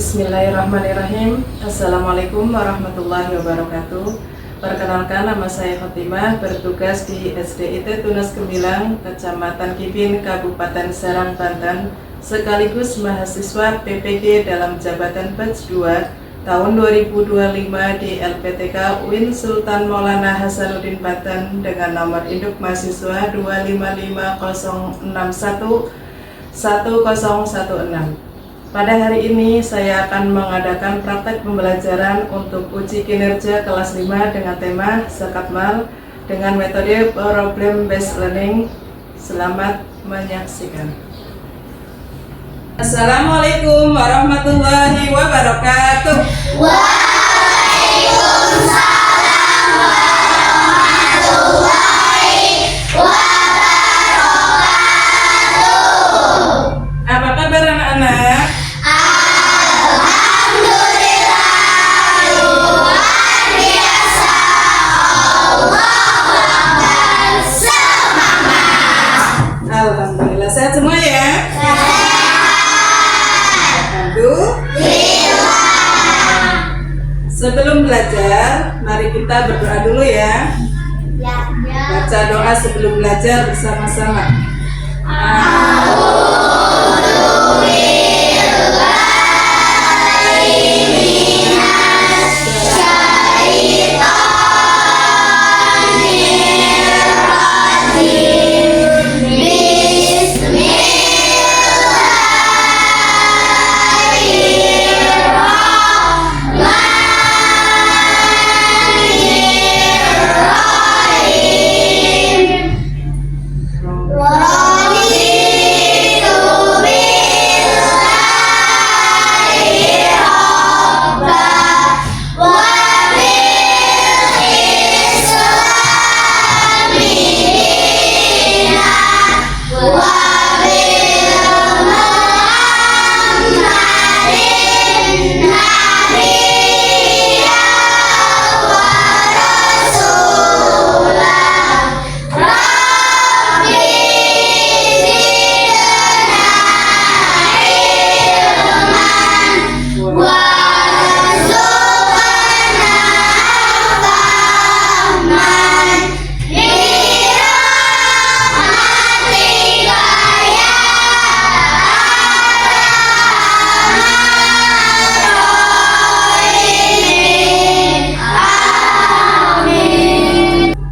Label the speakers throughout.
Speaker 1: Bismillahirrahmanirrahim. Assalamualaikum warahmatullahi wabarakatuh. Perkenalkan, nama saya Fatimah, bertugas di SDIT Tunas Gemilang, Kecamatan Kipin, Kabupaten Serang, Banten, sekaligus mahasiswa PPG dalam jabatan batch 2 tahun 2025 di LPTK UIN Sultan Maulana Hasanuddin Banten dengan nomor induk mahasiswa 255011016. Pada hari ini saya akan mengadakan praktek pembelajaran untuk uji kinerja kelas 5 dengan tema Zakatmal dengan metode problem based learning. Selamat menyaksikan. Assalamualaikum warahmatullahi wabarakatuh.
Speaker 2: Waalaikumsalam warahmatullahi wabarakatuh.
Speaker 1: Apa kabar anak-anak? Alhamdulillah, sehat semua ya? Alhamdulillah. Sebelum belajar, mari kita berdoa dulu ya. Baca doa sebelum belajar bersama-sama.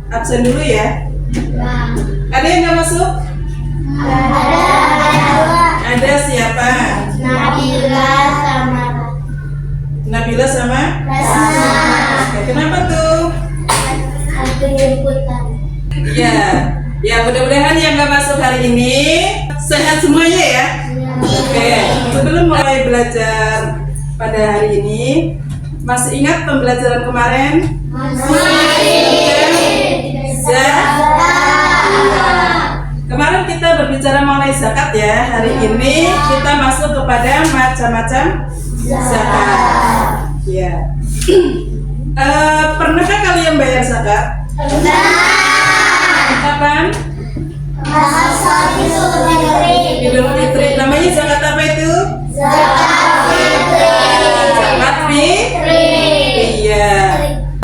Speaker 1: Absen dulu ya. Ada yang nggak masuk? Ada siapa? Nabila sama? Oke, kenapa tuh? Ya mudah-mudahan yang nggak masuk hari ini sehat semuanya ya. Oke, sebelum mulai belajar pada hari ini, masih ingat pembelajaran kemarin? Kemarin kita berbicara mengenai zakat ya. Hari ini kita masuk kepada macam-macam zakat. Ya. Pernahkah kalian bayar zakat? Kapan? Idul Fitri. Namanya zakat apa itu? Zakat Fitri. Iya.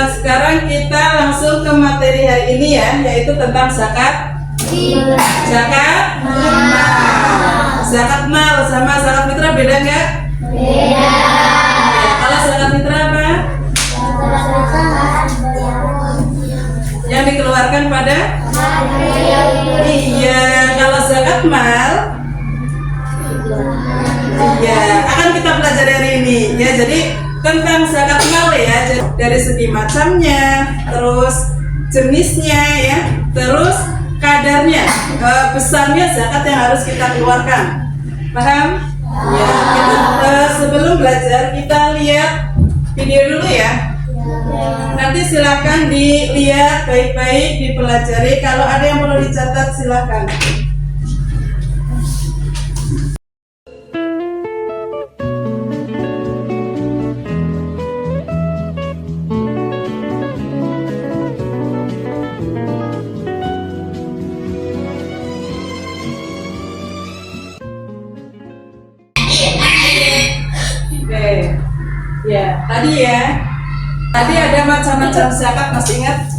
Speaker 1: Sekarang kita langsung ke materi hari ini ya, yaitu tentang zakat mal. Zakat mal sama zakat fitrah beda nggak? Beda. Kalau zakat fitrah apa? Yang dikeluarkan pada? Iya. Kalau zakat mal, iya, akan kita pelajari hari ini ya. Jadi tentang zakat mal ya, dari segi macamnya, terus jenisnya ya, terus kadarnya, besarnya zakat yang harus kita keluarkan. Paham? Ya, sebelum belajar kita lihat video dulu ya. Nanti silakan dilihat baik-baik, dipelajari. Kalau ada yang perlu dicatat silakan. Oke. Ya, tadi ya. Tadi ada macam-macam zakat, masih ingat?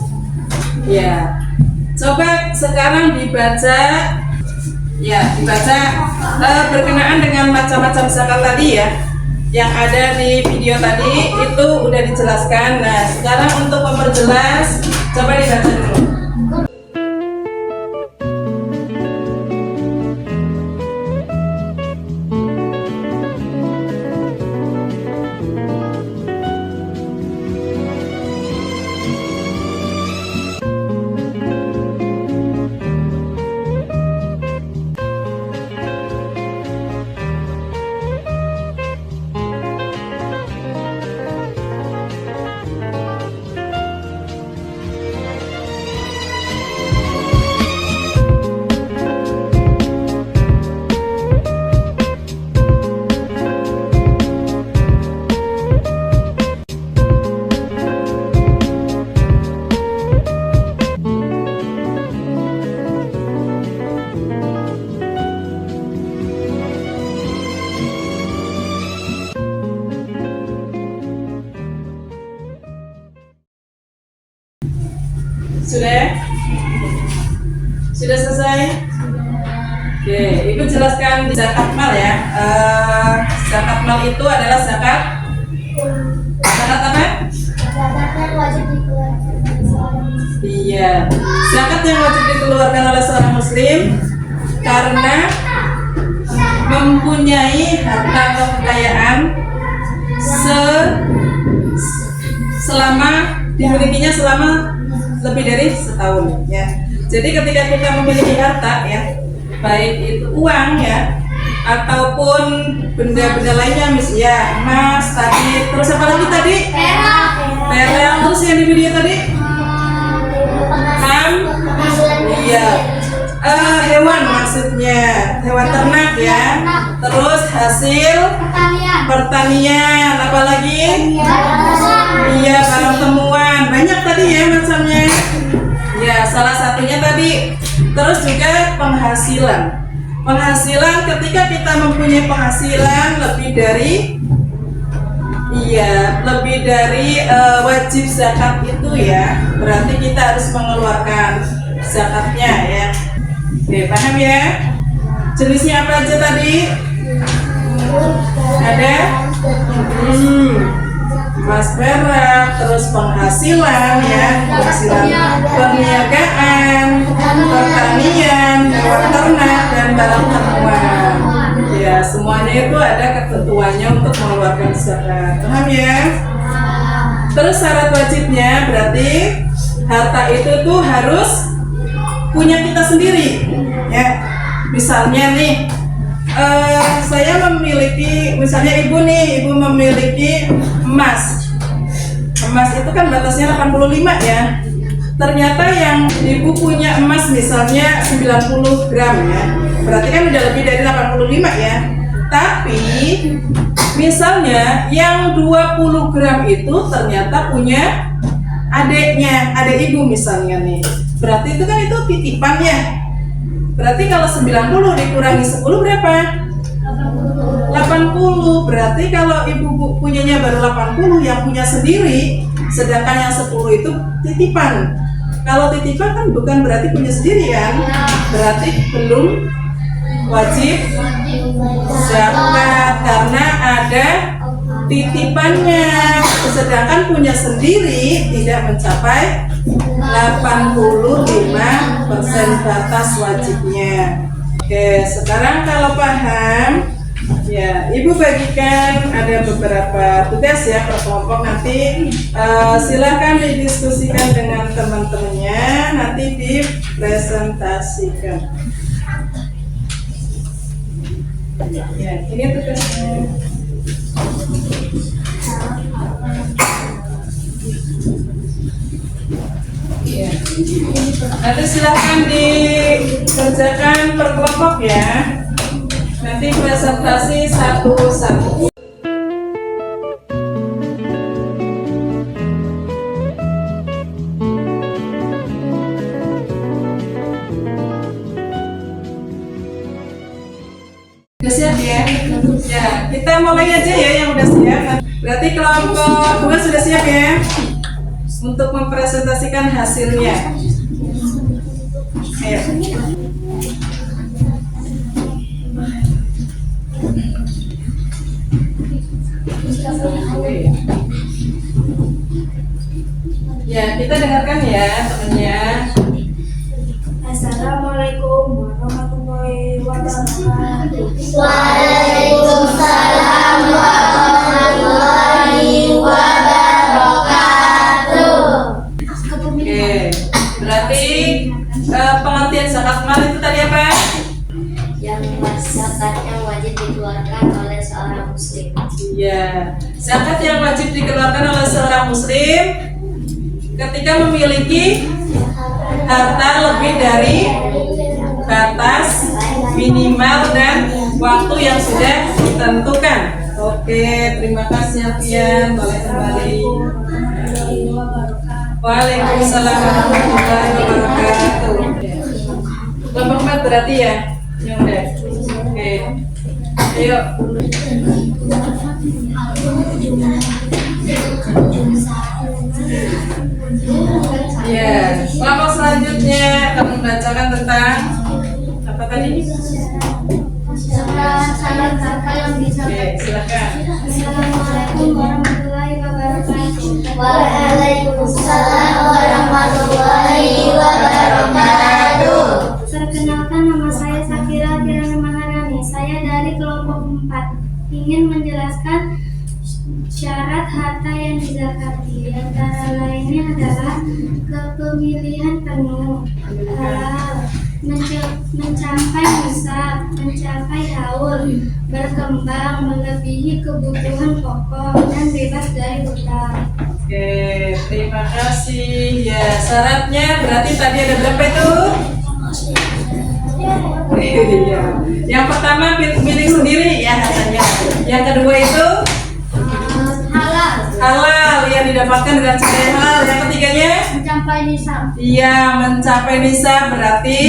Speaker 1: Ya. Coba sekarang dibaca. Ya, dibaca berkenaan dengan macam-macam zakat tadi ya. Yang ada di video tadi itu udah dijelaskan. Nah, sekarang untuk memperjelas, coba dibaca dulu. Sudah? Sudah selesai? Oke, Ibu jelaskan di zakat mal ya. Zakat mal itu adalah zakat apa?
Speaker 2: Zakat yang wajib dikeluarkan oleh seorang muslim.
Speaker 1: Iya, zakat yang wajib dikeluarkan oleh seorang muslim karena mempunyai harta atau kekayaan selama dimilikinya selama lebih dari setahun ya. Jadi ketika kita memiliki harta ya, baik itu uang ya ataupun benda-benda lainnya, misalnya emas tadi, terus apa lagi tadi? Perak, terus yang di video tadi? Iya. Hewan maksudnya, hewan ternak ya. Terus hasil pertanian, apa lagi? Iya, barang temuan. Banyak tadi ya macamnya. Ya, salah satunya tadi. Terus juga penghasilan. Penghasilan ketika kita mempunyai penghasilan lebih dari wajib zakat itu ya, berarti kita harus mengeluarkan zakatnya ya. Oke, paham ya? Jenisnya apa aja tadi? Ada? Emas, perak, terus penghasilan ya, penghasilan perniagaan, pertanian, hewan ternak, dan barang temuan. Ya, semuanya itu ada ketentuannya untuk mengeluarkan zakat. Paham ya? Terus syarat wajibnya berarti harta itu tuh harus punya kita sendiri. Ya, misalnya nih, saya memiliki, misalnya ibu memiliki emas. Emas itu kan batasnya 85 ya. Ternyata yang ibu punya emas misalnya 90 gram ya. Berarti kan udah lebih dari 85 ya. Tapi misalnya yang 20 gram itu ternyata punya adiknya, adik ibu misalnya nih. Berarti itu kan itu titipannya. Berarti kalau 90 dikurangi 10 berapa? 80. Berarti kalau ibu punyanya baru 80, yang punya sendiri, sedangkan yang 10 itu titipan. Kalau titipan kan bukan berarti punya sendiri kan? Berarti belum wajib zakat karena ada titipannya. Sedangkan punya sendiri tidak mencapai 85% batas wajibnya. Oke, sekarang kalau paham ya, ibu bagikan ada beberapa tugas ya per kelompok, nanti silahkan didiskusikan dengan teman-temannya, nanti dipresentasikan ya. Ini tugasnya. Ya. Nanti silahkan dikerjakan per kelompok ya. Nanti presentasi satu-satu. Udah siap ya? Ya, kita mulai aja ya yang udah siap. Berarti kelompok 2 sudah siap ya untuk mempresentasikan hasilnya. Ayo. Ya, kita dengarkan ya temannya.
Speaker 2: Assalamualaikum warahmatullahi wabarakatuh.
Speaker 3: Waalaikumsalam warahmatullahi wabarakatuh.
Speaker 1: Oke, berarti pengertian zakat mal itu tadi apa?
Speaker 3: Yang zakat yang wajib dikeluarkan oleh seorang muslim.
Speaker 1: Ya, zakat yang wajib dikeluarkan oleh seorang muslim ketika memiliki harta lebih dari batas minimal dan waktu yang sudah ditentukan. Oke, terima kasih Alfian. Boleh kembali. Waalaikumsalam warahmatullahi wabarakatuh. Kelompok 4 berarti ya? Yang udah. Oke. Ayo. Ya, kelompok selanjutnya akan membacakan tentang apa tadi?
Speaker 2: Salam harta yang bisa.
Speaker 1: Oke, silakan.
Speaker 2: Assalamualaikum warahmatullahi wabarakatuh.
Speaker 3: Waalaikumsalam warahmatullahi wabarakatuh.
Speaker 2: Perkenalkan, nama saya Sakira Kirana Maharani. Saya dari kelompok 4. Ingin menjelaskan syarat harta yang dizakati. Antara lainnya adalah kepemilihan penuh, halal, mencapai nisab, mencapai haul, berkembang melebihi kebutuhan pokok, dan bebas dari hutang.
Speaker 1: Oke, terima kasih. Ya, syaratnya berarti tadi ada berapa itu? Iya. Yang pertama milik sendiri ya hartanya. Yang kedua itu halal yang didapatkan dengan cara yang halal. Yang ketiganya
Speaker 2: Mencapai nisab.
Speaker 1: iya mencapai nisab berarti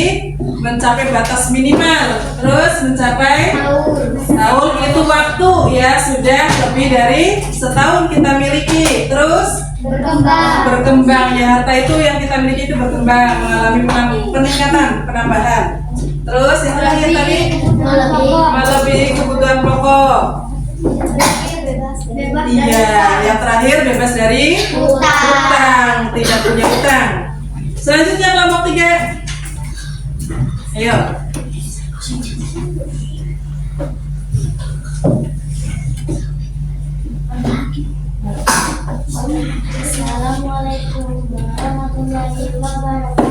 Speaker 1: mencapai batas minimal. Terus mencapai tahun itu waktu ya sudah lebih dari setahun kita miliki. Terus berkembang ya harta itu yang kita miliki itu berkembang mengalami peningkatan penambahan. Terus yang terakhir tadi melebihi kebutuhan pokok.
Speaker 2: Bebas
Speaker 1: Iya, yang terakhir bebas dari hutang, tidak punya hutang. Selanjutnya kelompok 3. Ayo.
Speaker 2: Assalamualaikum warahmatullahi wabarakatuh.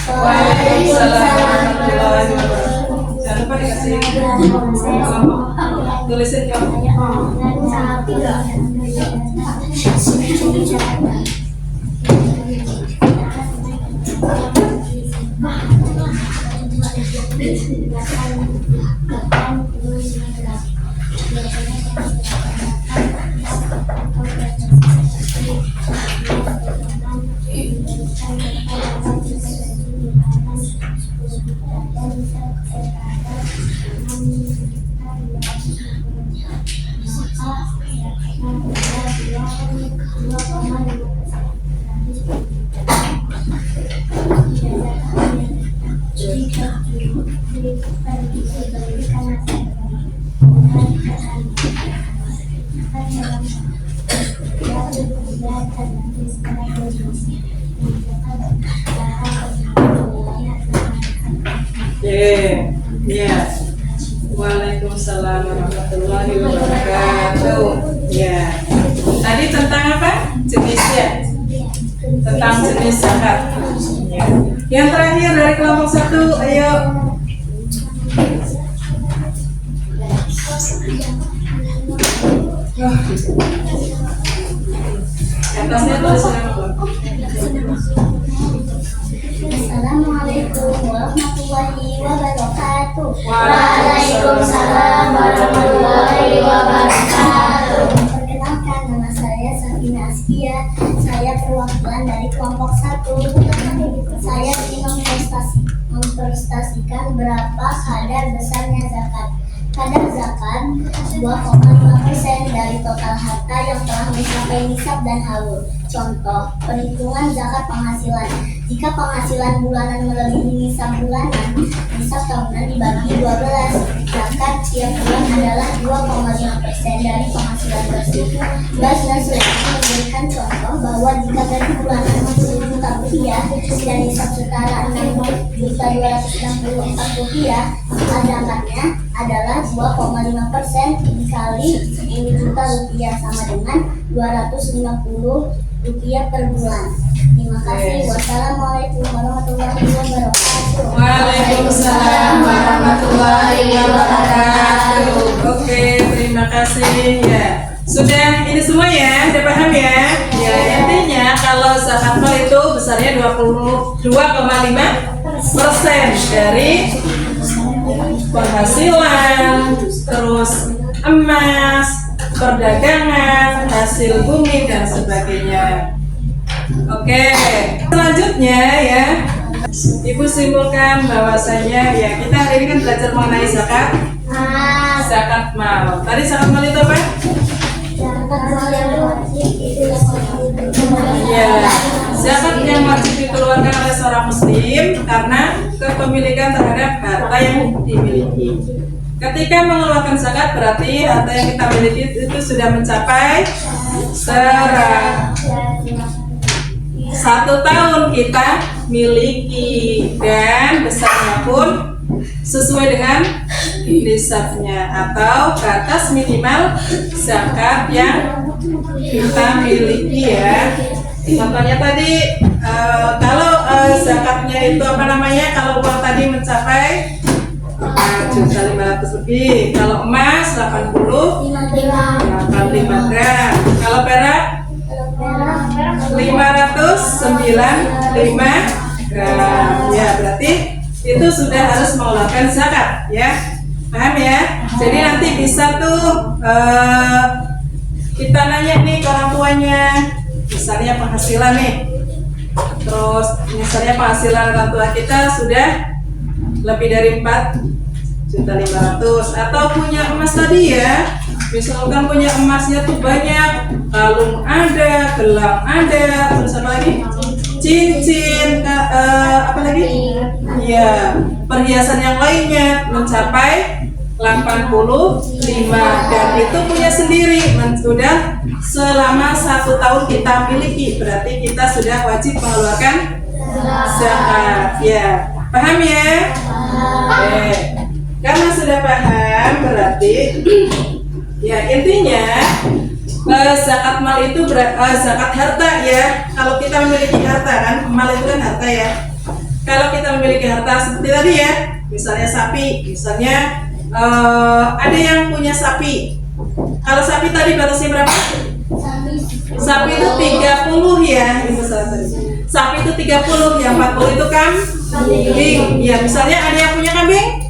Speaker 1: Waalaikumsalam warahmatullahi wabarakatuh. Jangan lupa dikasih kelompok. Tulisin kelompoknya. Ya. Waalaikumsalam warahmatullahi wabarakatuh. Ya. Tadi tentang apa? Jenisnya. Tentang jenis zakat. Ya. Yang terakhir dari kelompok 1, ayo. Atasnya tulisan apa?
Speaker 2: Assalamualaikum warahmatullahi wabarakatuh.
Speaker 3: Waalaikumsalam warahmatullahi wabarakatuh.
Speaker 2: Perkenalkan, nama saya Sakina Askia. Saya perwakilan dari kelompok 1. Saya ingin mempresentasikan berapa kadar besarnya zakat. Kadar zakat 2,5% dari total harta yang telah mencapai nisab dan haul. Contoh, perhitungan zakat penghasilan. Jika penghasilan bulanan melebihi nisab bulanan, nisab tahunan dibagi 12. Zakat tiap bulan adalah 2,5% dari penghasilan tersebut. Basna Sulaiman memberikan contoh bahwa jika gaji bulanan 10 juta rupiah dan nisab setara 6.264 rupiah, maka zakatnya adalah 2,5% dikali 10 juta rupiah sama dengan 250 rupiah per bulan. Terima kasih. Wassalamualaikum warahmatullahi wabarakatuh.
Speaker 1: Waalaikumsalam warahmatullahi wabarakatuh. Oke, terima kasih ya. Sudah ini semua ya, udah paham ya? Ya, intinya kalau zakat mal itu besarnya 22,5% dari penghasilan, terus emas, perdagangan, hasil bumi dan sebagainya. Oke, selanjutnya ya, Ibu simpulkan bahwasanya ya kita hari ini kan belajar mengenai zakat mal. Tadi zakat mal itu apa? Ya, zakat yang wajib dikeluarkan oleh seorang muslim karena kepemilikan terhadap harta yang dimiliki. Ketika mengeluarkan zakat berarti harta yang kita miliki itu sudah mencapai 1 tahun kita miliki dan besarnya pun sesuai dengan nisabnya atau batas minimal zakat yang kita miliki ya. Contohnya tadi kalau zakatnya itu apa namanya, kalau uang tadi mencapai 1.500.000 lebih, kalau emas 85 gram, kalau perak 595 gram ya, berarti itu sudah harus mengeluarkan zakat ya, paham ya? Jadi nanti bisa tuh kita nanya nih ke orang tuanya, misalnya penghasilan nih, terus misalnya penghasilan orang tua kita sudah lebih dari 4.500.000 atau punya emas tadi ya, misalkan punya emasnya tuh banyak, kalung ada, gelang ada, terus apa lagi? Cincin, apa lagi? Ya, perhiasan yang lainnya mencapai 85 dan itu punya sendiri, sudah selama 1 tahun kita miliki, berarti kita sudah wajib mengeluarkan zakat ya, paham ya? Karena sudah paham berarti ya intinya zakat mal itu zakat harta ya. Kalau kita memiliki harta kan, mal itu kan harta ya. Kalau kita memiliki harta seperti tadi ya, misalnya sapi, misalnya ada yang punya sapi. Kalau sapi tadi batasnya berapa? Sapi itu 30 ya, Ibu salah tadi. Sapi itu 30, yang 40 itu kambing. Ya, misalnya ada yang punya kambing?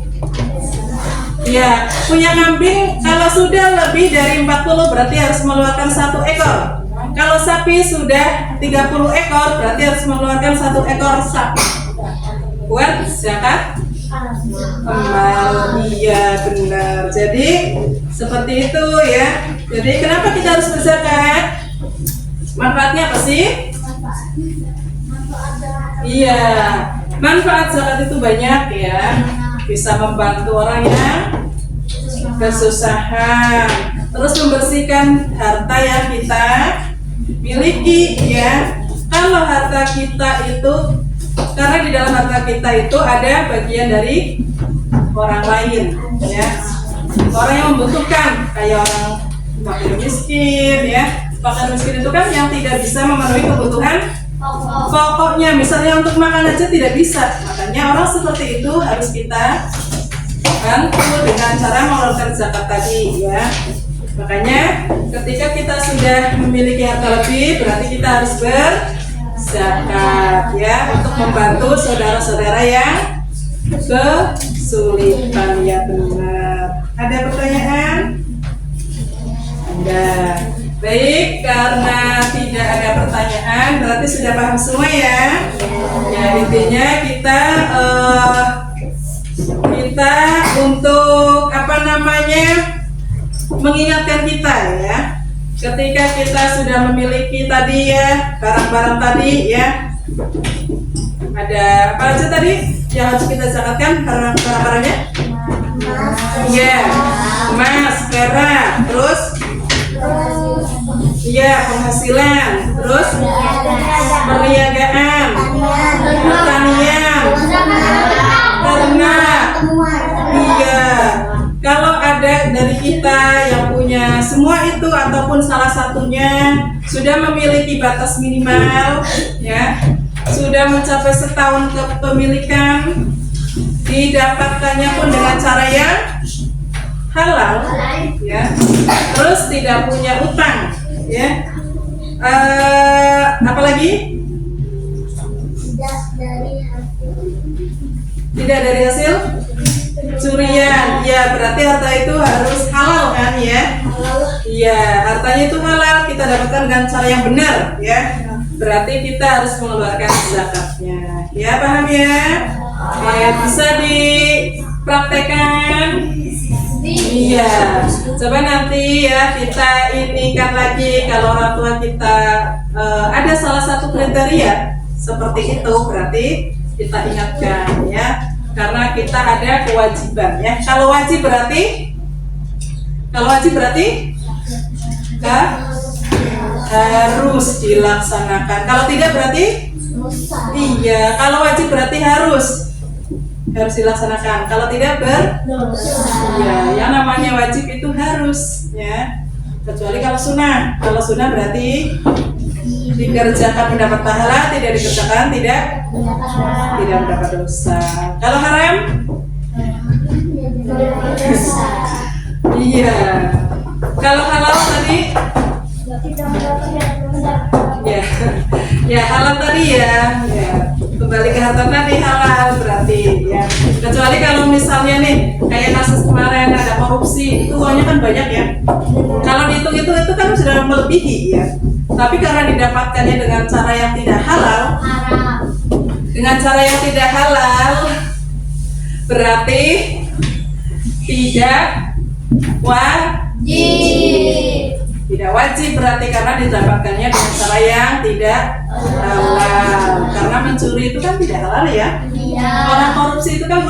Speaker 1: Ya, punya kambing kalau sudah lebih dari 40 berarti harus mengeluarkan 1 ekor. Kalau sapi sudah 30 ekor berarti harus mengeluarkan 1 ekor sapi. Buat zakat amal. Iya benar. Jadi seperti itu ya. Jadi kenapa kita harus berzakat? Manfaatnya apa sih? Iya, manfaat zakat itu banyak ya. Bisa membantu orang yang kesusahan, terus membersihkan harta yang kita miliki ya. Kalau harta kita itu, karena di dalam harta kita itu ada bagian dari orang lain ya, orang yang membutuhkan, kayak orang fakir miskin ya. Fakir miskin itu kan yang tidak bisa memenuhi kebutuhan pokoknya, misalnya untuk makan aja tidak bisa. Makanya orang seperti itu harus kita bantu dengan cara mengeluarkan zakat tadi ya. Makanya ketika kita sudah memiliki harta lebih, berarti kita harus berzakat ya, untuk membantu saudara-saudara yang kesulitan ya. Benar. Ada pertanyaan? Enggak. Baik, karena tidak ada pertanyaan berarti sudah paham semua ya. Ya intinya kita untuk apa namanya, mengingatkan kita ya, ketika kita sudah memiliki tadi ya barang-barang tadi ya, ada apa aja tadi yang harus kita zakatkan barang-barangnya? Ya, emas, perak, terus ya penghasilan, terus perniagaan, pertanian, ternak. Iya, kalau ada dari kita yang punya semua itu ataupun salah satunya sudah memiliki batas minimal ya, sudah mencapai setahun kepemilikan, didapatkannya pun dengan cara yang halal ya, terus tidak punya utang ya, apalagi tidak dari hasil curian ya, berarti harta itu harus halal kan ya. Iya, hartanya itu halal, kita dapatkan dengan cara yang benar ya, berarti kita harus mengeluarkan zakatnya ya, paham ya? Ya, bisa dipraktekkan. Iya, coba nanti ya kita inikan lagi kalau orang tua kita ada salah satu kriteria seperti itu, berarti kita ingatkan ya, karena kita ada kewajiban ya. Kalau wajib berarti harus dilaksanakan. Kalau tidak berarti iya. Kalau wajib berarti harus dilaksanakan. Kalau tidak ya, yang namanya wajib itu harus ya. Kecuali kalau sunnah. Kalau sunnah berarti dikerjakan mendapat pahala, tidak dikerjakan tidak mendapat dosa. Kalau haram? Iya. Kalau halal tadi? Ya halal tadi ya. Kembali ke harta tadi halal berarti ya. Kecuali kalau misalnya nih kayak kasus kemarin ada korupsi, itu uangnya kan banyak ya. Kalau dihitung itu kan sudah melebihi ya. Tapi karena didapatkannya dengan cara yang tidak halal, berarti tidak wajib berarti, karena didapatkannya dengan cara yang tidak halal. Karena mencuri itu kan tidak halal ya. Orang korupsi itu kan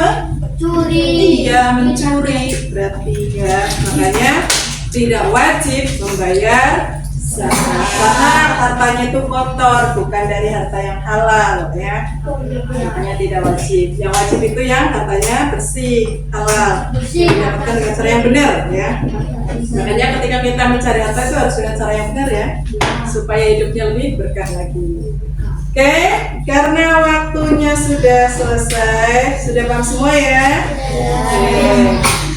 Speaker 1: mencuri berarti ya. Makanya tidak wajib membayar zakat karena hartanya itu kotor, bukan dari harta yang halal ya. Makanya tidak wajib. Yang wajib itu yang hartanya bersih, halal, didapatkan dengan cara yang benar ya. Makanya ketika kita mencari harta itu harus dengan cara yang benar ya, supaya hidupnya lebih berkah lagi. Oke, karena waktunya sudah selesai, sudah paham semua ya?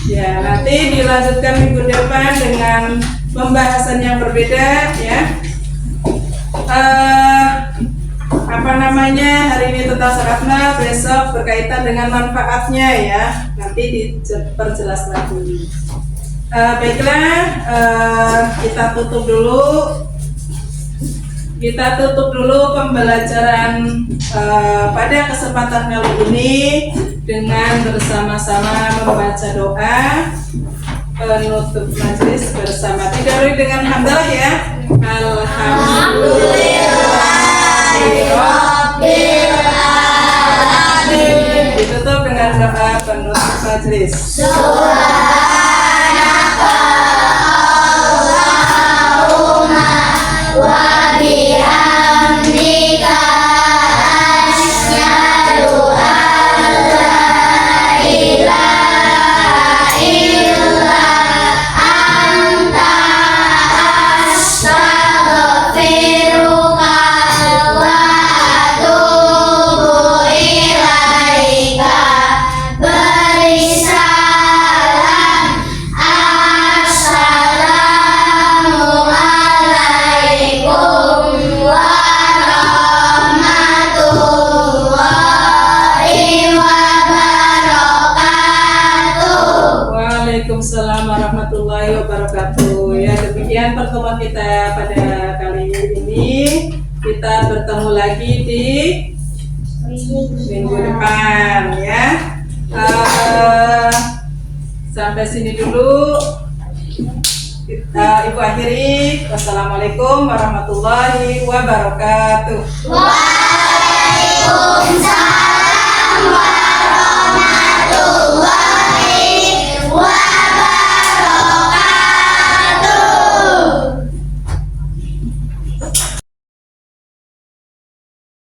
Speaker 1: Ya, nanti dilanjutkan minggu depan dengan pembahasan yang berbeda ya. Hari ini tentang zakatnya, besok berkaitan dengan manfaatnya ya. Nanti diperjelas lagi. Baiklah, kita tutup dulu pembelajaran pada kesempatan kali ini dengan bersama-sama membaca doa penutup majelis bersama. Didahului dengan hamdalah ya. Alhamdulillahirabbil alamin. Ditutup dengan doa penutup majelis. Subhanaka Allahumma wa bihamdika asyhadu an la ilaha illa anta astaghfiruka wa atubu ilaika. Beri salam, assalamualaikum warahmatullahi wabarakatuh. Waalaikumsalam warahmatullahi wabarakatuh. Ya, demikian pertemuan kita pada kali ini. Kita bertemu lagi di minggu depan ya. Sampai Sampai sini dulu. Ibu akhiri. Wassalamualaikum warahmatullahi wabarakatuh.
Speaker 2: Waalaikumsalam.